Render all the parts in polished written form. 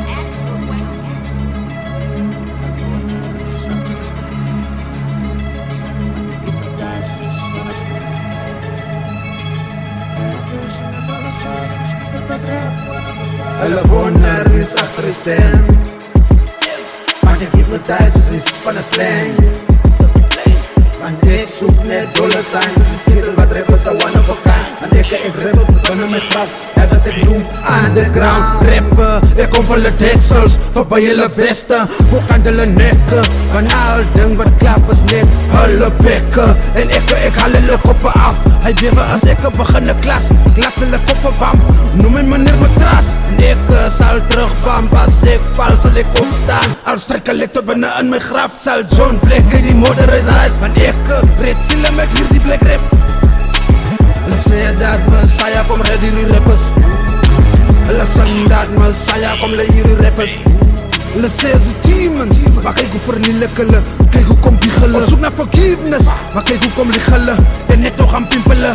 asked for a question. Hulle wonder wie's achter die stem. Want ek hypnotize is van 'n slang. Want ek soek net dollar signs. Dit is skittel wat rappers a one of a kind. Want ek rappers beginnen met grap. Dat wat ek doen, underground rapper. Ek kom van die deksels, voorbij hulle veste. Ook aan hulle nekke. Van al ding wat klap is net hulle bekke. En ek haal hulle koppe af. Hy bewe as ek begin 'n klas. Ek laat hulle koppe bam. Noem my meneer Matras. En ek sal terugbam. As ek val sal ek opstaan. Al strikel ek tot binne in my graf. Sal John Black uit die modder uitraad. Van ek red siele met hierdie black rap. Hulle sê dat Messiah kom red hierdie rappers. Hulle sing dat Messiah kom lei hierdie rappers. Hulle sê as demons, maar kyk hoe vernielik hulle. Kyk hoe kom die hulle. Soek na forgiveness, maar kyk hoe kom lig hulle. En net nog aan pimpele.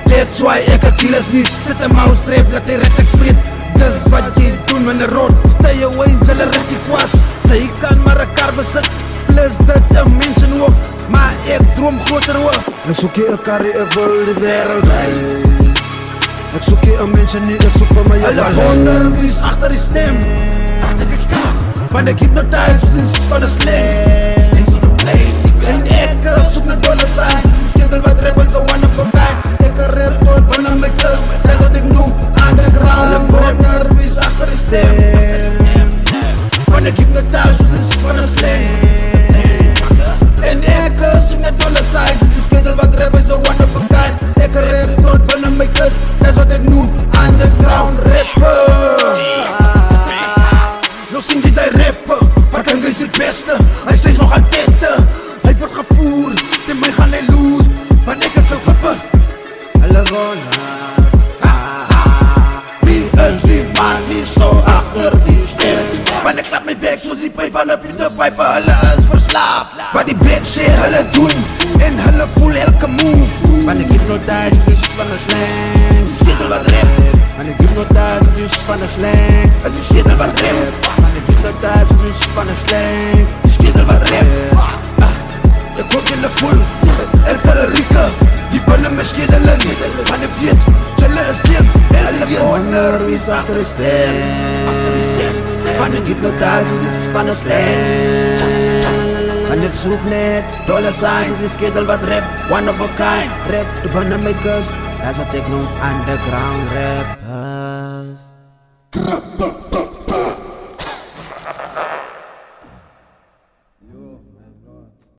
That's why ek kill is niet. Sit 'n mouse trap, laat die red ek spreek. Dis wat jy doen met 'n rot. Stay away, hulle red die kwas. Sy kan maar 'n kar besit. Plus dat 'n mens en ook. Maar ek droom groter hoor. Ek soek hier 'n karrie, ek wil die wêreld reis. Ek soek hier 'n mens en nie, ek soek vir my 'n bal. Hulle wonder wie's agter die stem. Agter die stem. Want ek hypnotize is van 'n slang. En ek soek net dollar signs. Die skittel wat rappers a one of a kind. Ek rap tot binne my kus. Dit wat ek noem underground. Hulle wonder wie's agter die stem. Want ek hypnotize is van 'n slang. En ek soek net dollar signs. Die skittel wat rappers a one of a kind. Ek rap tot binne my kus. Dit wat ek noem underground rapper. Nou sing jy die rapper, wat kan jy sy beste? Hy sê nog aan tette, hy word gevoer, ten my gaan hy loose, want ek het jou kippe. Hulle wonder, wie is die man die so achter die stem? Want ek klap my bek soos die pijp van 'n Pieterpijper, hulle is verslaaf. Wat die bek sê hulle doen, en hulle voel elke move. Want ek hypnotize is van 'n slang, die skittel wat rap. Want ek hypnotize is van 'n slang, is die skittel wat rap. Dat is van 'n slang, die skittel wat rap. Ek hoop julle voel, ek hulle rieke. Die binne my skedeling, want ek weet, julle is teen. En hulle wonder wie's agter die stem. Want ek hypnotize is van 'n slang. Want ek soek net dollar signs, die skittel wat rap. One of a kind, rap die binne my kus. Dat wat ek noem underground rappers.